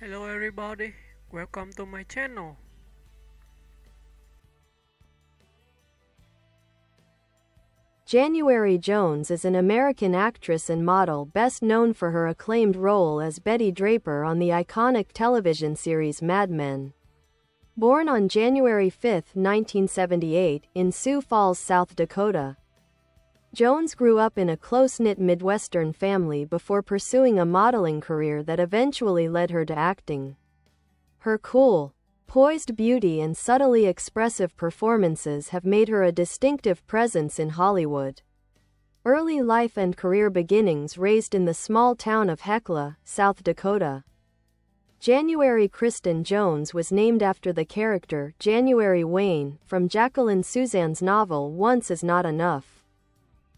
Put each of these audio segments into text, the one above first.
Hello everybody, welcome to my channel. January Jones is an American actress and model best known for her acclaimed role as Betty Draper on the iconic television series Mad Men. Born on January 5, 1978, in Sioux Falls, South Dakota, Jones grew up in a close-knit Midwestern family before pursuing a modeling career that eventually led her to acting. Her cool, poised beauty and subtly expressive performances have made her a distinctive presence in Hollywood. Early life and career beginnings raised in the small town of Hecla, South Dakota. January Kristen Jones was named after the character January Wayne from Jacqueline Suzanne's novel Once Is Not Enough.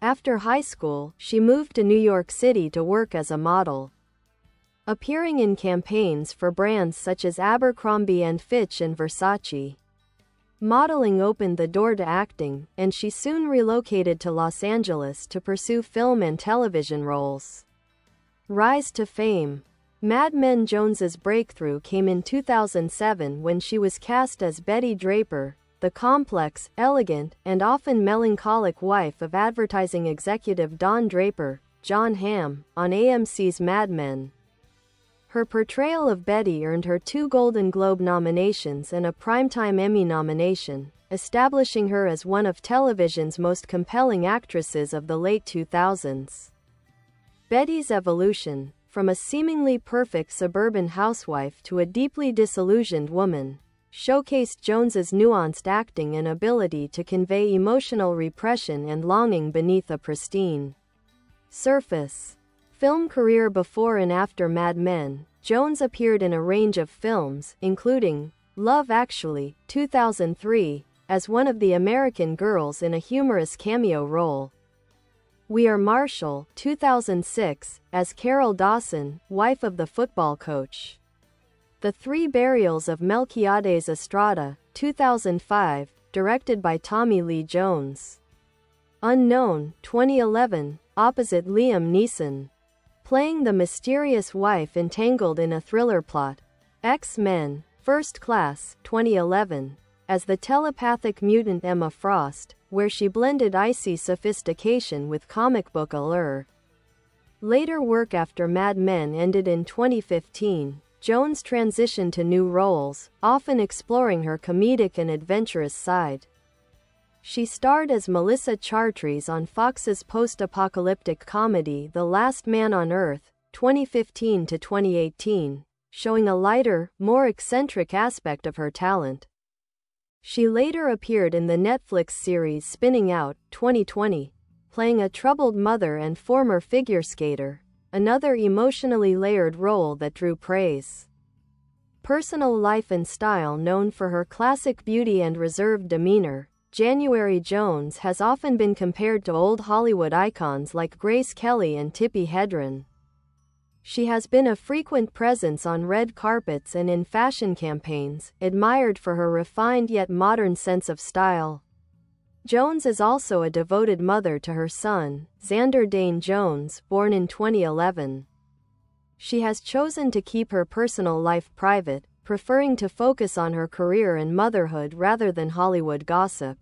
After high school, she moved to New York City to work as a model, appearing in campaigns for brands such as Abercrombie & Fitch and Versace. Modeling opened the door to acting, and she soon relocated to Los Angeles to pursue film and television roles. Rise to fame. Mad Men. Jones's breakthrough came in 2007 when she was cast as Betty Draper, the complex, elegant, and often melancholic wife of advertising executive Don Draper, Jon Hamm, on AMC's Mad Men. Her portrayal of Betty earned her 2 Golden Globe nominations and a Primetime Emmy nomination, establishing her as one of television's most compelling actresses of the late 2000s. Betty's evolution, from a seemingly perfect suburban housewife to a deeply disillusioned woman, showcased Jones's nuanced acting and ability to convey emotional repression and longing beneath a pristine surface. Film career. Before and after Mad Men, Jones appeared in a range of films, including Love Actually, 2003, as one of the American girls in a humorous cameo role; We Are Marshall, 2006, as Carol Dawson, wife of the football coach; The Three Burials of Melquiades Estrada, 2005, directed by Tommy Lee Jones; Unknown, 2011, opposite Liam Neeson, playing the mysterious wife entangled in a thriller plot; X-Men, First Class, 2011, as the telepathic mutant Emma Frost, where she blended icy sophistication with comic book allure. Later work. After Mad Men ended in 2015, Jones transitioned to new roles, often exploring her comedic and adventurous side. She starred as Melissa Chartres on Fox's post-apocalyptic comedy The Last Man on Earth, 2015 to 2018, showing a lighter, more eccentric aspect of her talent. She later appeared in the Netflix series Spinning Out, 2020, playing a troubled mother and former figure skater, another emotionally layered role that drew praise. Personal life and style. Known for her classic beauty and reserved demeanor, January Jones has often been compared to old Hollywood icons like Grace Kelly and Tippi Hedren. She has been a frequent presence on red carpets and in fashion campaigns, admired for her refined yet modern sense of style. Jones is also a devoted mother to her son, Xander Dane Jones, born in 2011. She has chosen to keep her personal life private, preferring to focus on her career and motherhood rather than Hollywood gossip.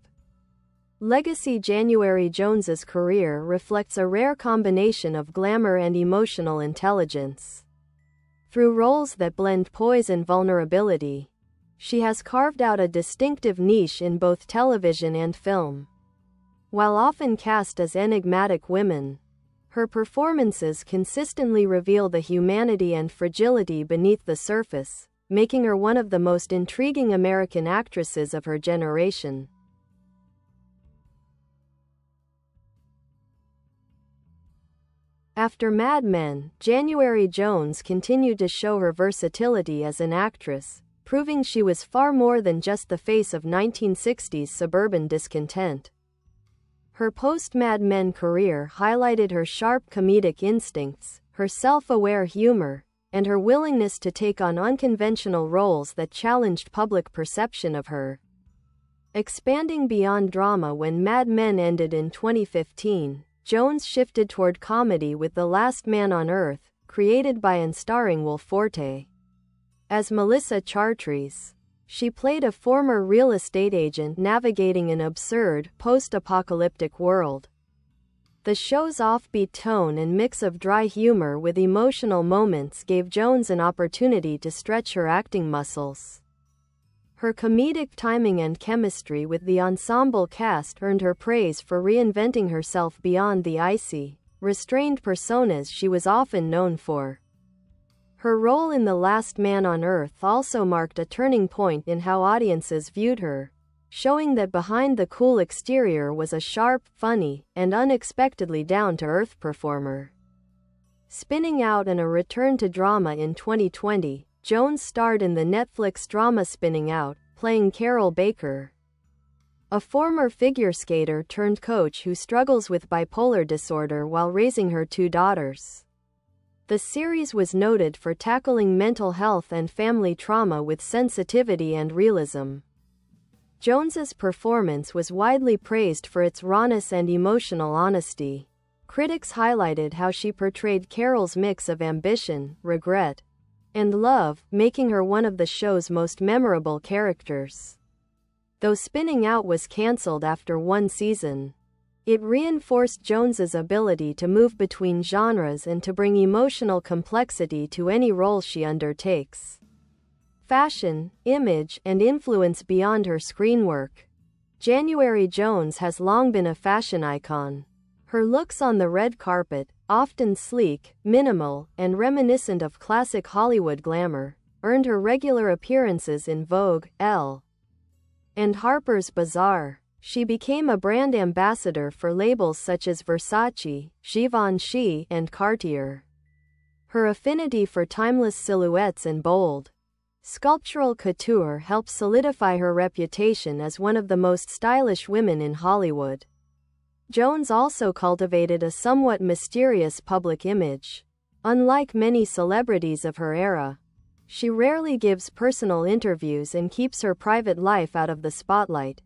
Legacy. January Jones's career reflects a rare combination of glamour and emotional intelligence. Through roles that blend poise and vulnerability, she has carved out a distinctive niche in both television and film. While often cast as enigmatic women, her performances consistently reveal the humanity and fragility beneath the surface, making her one of the most intriguing American actresses of her generation. After Mad Men, January Jones continued to show her versatility as an actress, proving she was far more than just the face of 1960s suburban discontent. Her post-Mad Men career highlighted her sharp comedic instincts, her self-aware humor, and her willingness to take on unconventional roles that challenged public perception of her. Expanding beyond drama. When Mad Men ended in 2015, Jones shifted toward comedy with The Last Man on Earth, created by and starring Will Forte. As Melissa Chartres, she played a former real estate agent navigating an absurd, post-apocalyptic world. The show's offbeat tone and mix of dry humor with emotional moments gave Jones an opportunity to stretch her acting muscles. Her comedic timing and chemistry with the ensemble cast earned her praise for reinventing herself beyond the icy, restrained personas she was often known for. Her role in The Last Man on Earth also marked a turning point in how audiences viewed her, showing that behind the cool exterior was a sharp, funny, and unexpectedly down-to-earth performer. Spinning Out and a return to drama in 2020, Jones starred in the Netflix drama Spinning Out, playing Carol Baker, a former figure skater turned coach who struggles with bipolar disorder while raising her 2 daughters. The series was noted for tackling mental health and family trauma with sensitivity and realism. Jones's performance was widely praised for its rawness and emotional honesty. Critics highlighted how she portrayed Carol's mix of ambition, regret, and love, making her one of the show's most memorable characters. Though Spinning Out was cancelled after 1 season, it reinforced Jones's ability to move between genres and to bring emotional complexity to any role she undertakes. Fashion, image, and influence beyond her screen work. January Jones has long been a fashion icon. Her looks on the red carpet, often sleek, minimal, and reminiscent of classic Hollywood glamour, earned her regular appearances in Vogue, Elle, and Harper's Bazaar. She became a brand ambassador for labels such as Versace, Givenchy, and Cartier. Her affinity for timeless silhouettes and bold, sculptural couture helped solidify her reputation as one of the most stylish women in Hollywood. Jones also cultivated a somewhat mysterious public image. Unlike many celebrities of her era, she rarely gives personal interviews and keeps her private life out of the spotlight.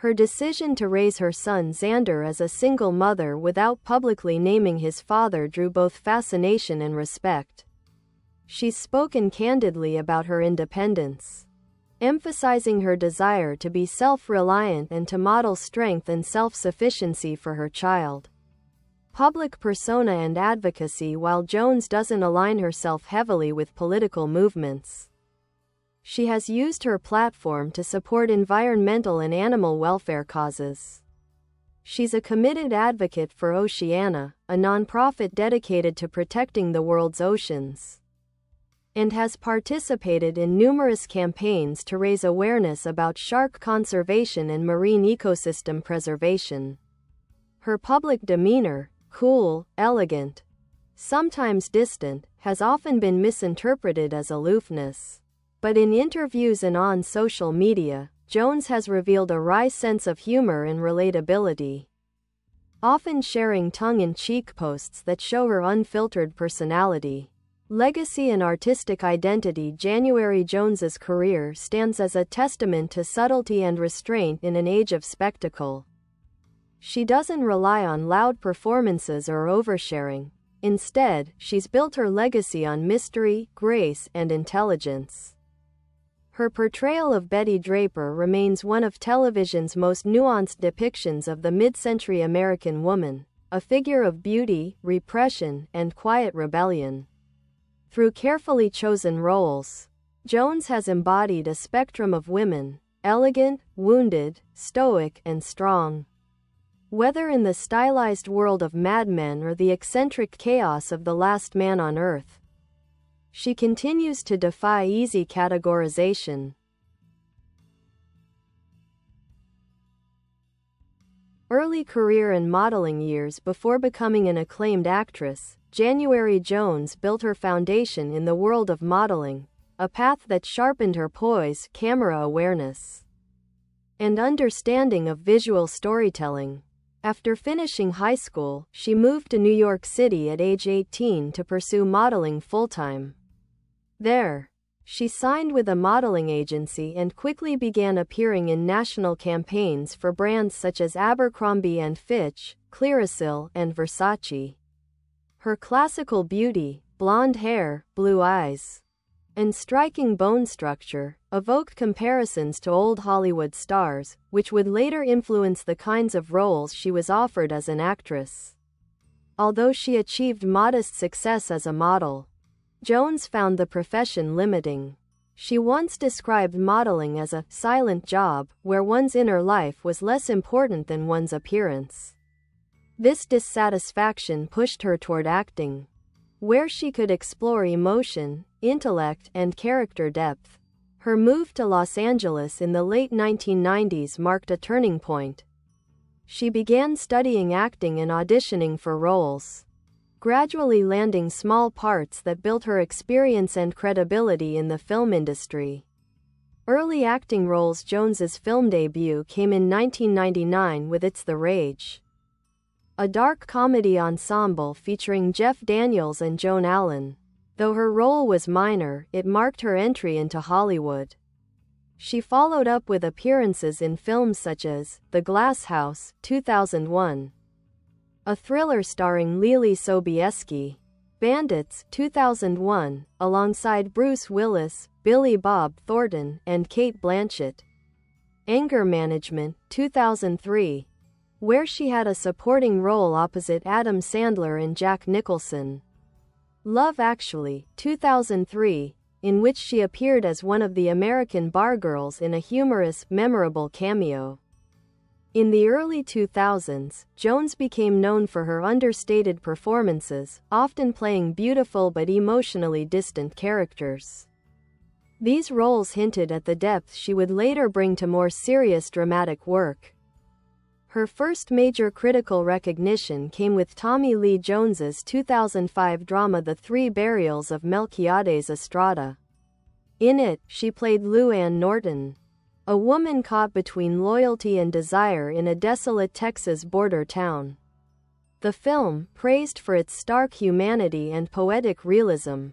Her decision to raise her son Xander as a single mother without publicly naming his father drew both fascination and respect. She's spoken candidly about her independence, emphasizing her desire to be self-reliant and to model strength and self-sufficiency for her child. Public persona and advocacy. While Jones doesn't align herself heavily with political movements, she has used her platform to support environmental and animal welfare causes. She's a committed advocate for Oceana, a nonprofit dedicated to protecting the world's oceans, and has participated in numerous campaigns to raise awareness about shark conservation and marine ecosystem preservation. Her public demeanor, cool, elegant, sometimes distant, has often been misinterpreted as aloofness. But in interviews and on social media, Jones has revealed a wry sense of humor and relatability, often sharing tongue-in-cheek posts that show her unfiltered personality, legacy, and artistic identity. January Jones's career stands as a testament to subtlety and restraint in an age of spectacle. She doesn't rely on loud performances or oversharing. Instead, she's built her legacy on mystery, grace, and intelligence. Her portrayal of Betty Draper remains one of television's most nuanced depictions of the mid-century American woman, a figure of beauty, repression, and quiet rebellion. Through carefully chosen roles, Jones has embodied a spectrum of women, elegant, wounded, stoic, and strong. Whether in the stylized world of Mad Men or the eccentric chaos of The Last Man on Earth, she continues to defy easy categorization. Early career and modeling years. Before becoming an acclaimed actress, January Jones built her foundation in the world of modeling, a path that sharpened her poise, camera awareness, and understanding of visual storytelling. After finishing high school, she moved to New York City at age 18 to pursue modeling full-time. There, she signed with a modeling agency and quickly began appearing in national campaigns for brands such as Abercrombie & Fitch, Clearasil, and Versace. Her classical beauty, blonde hair, blue eyes, and striking bone structure evoked comparisons to old Hollywood stars, which would later influence the kinds of roles she was offered as an actress. Although she achieved modest success as a model, Jones found the profession limiting. She once described modeling as a silent job where one's inner life was less important than one's appearance. This dissatisfaction pushed her toward acting, where she could explore emotion, intellect, and character depth. Her move to Los Angeles in the late 1990s marked a turning point. She began studying acting and auditioning for roles, gradually landing small parts that built her experience and credibility in the film industry. Early acting roles. Jones's film debut came in 1999 with It's the Rage, a dark comedy ensemble featuring Jeff Daniels and Joan Allen. Though her role was minor, it marked her entry into Hollywood. She followed up with appearances in films such as The Glass House, 2001, a thriller starring Leelee Sobieski, Bandits, 2001, alongside Bruce Willis, Billy Bob Thornton, and Cate Blanchett, Anger Management, 2003, where she had a supporting role opposite Adam Sandler and Jack Nicholson, Love Actually, 2003, in which she appeared as one of the American bargirls in a humorous, memorable cameo. In the early 2000s, Jones became known for her understated performances, often playing beautiful but emotionally distant characters. These roles hinted at the depth she would later bring to more serious dramatic work. Her first major critical recognition came with Tommy Lee Jones's 2005 drama The Three Burials of Melquiades Estrada. In it, she played Lou Ann Norton, a woman caught between loyalty and desire in a desolate Texas border town. The film, praised for its stark humanity and poetic realism,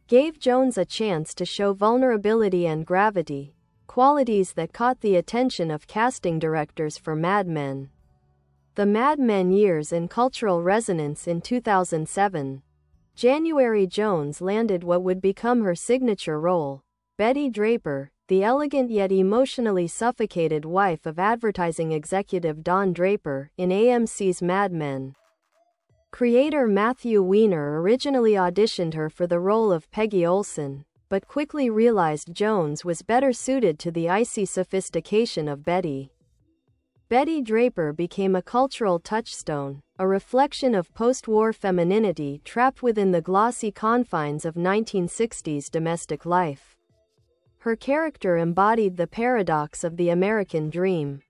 gave Jones a chance to show vulnerability and gravity, qualities that caught the attention of casting directors for Mad Men. The Mad Men years and cultural resonance. In 2007, January Jones landed what would become her signature role, Betty Draper, the elegant yet emotionally suffocated wife of advertising executive Don Draper, in AMC's Mad Men. Creator Matthew Weiner originally auditioned her for the role of Peggy Olson, but quickly realized Jones was better suited to the icy sophistication of Betty. Betty Draper became a cultural touchstone, a reflection of post-war femininity trapped within the glossy confines of 1960s domestic life. Her character embodied the paradox of the American dream.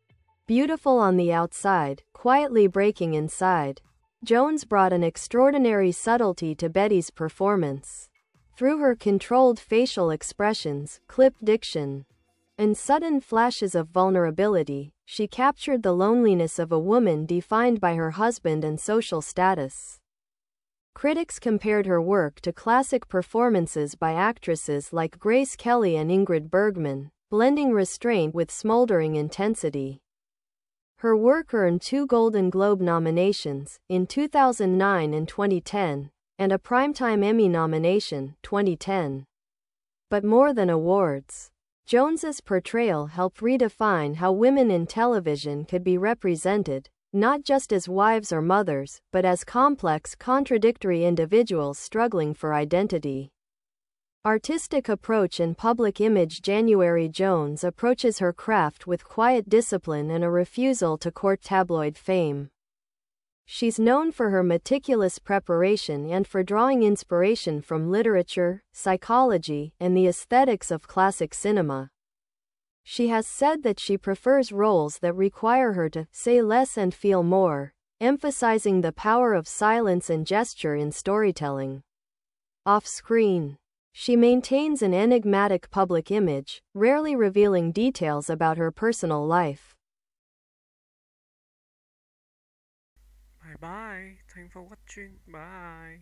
Beautiful on the outside, quietly breaking inside, Jones brought an extraordinary subtlety to Betty's performance. Through her controlled facial expressions, clipped diction, and sudden flashes of vulnerability, she captured the loneliness of a woman defined by her husband and social status. Critics compared her work to classic performances by actresses like Grace Kelly and Ingrid Bergman, blending restraint with smoldering intensity. Her work earned 2 Golden Globe nominations, in 2009 and 2010, and a Primetime Emmy nomination, 2010. But more than awards, Jones's portrayal helped redefine how women in television could be represented, not just as wives or mothers, but as complex, contradictory individuals struggling for identity. Artistic approach and public image. January Jones approaches her craft with quiet discipline and a refusal to court tabloid fame. She's known for her meticulous preparation and for drawing inspiration from literature, psychology, and the aesthetics of classic cinema. She has said that she prefers roles that require her to say less and feel more, emphasizing the power of silence and gesture in storytelling. Off-screen, she maintains an enigmatic public image, rarely revealing details about her personal life. Bye bye. Thanks for watching. Bye.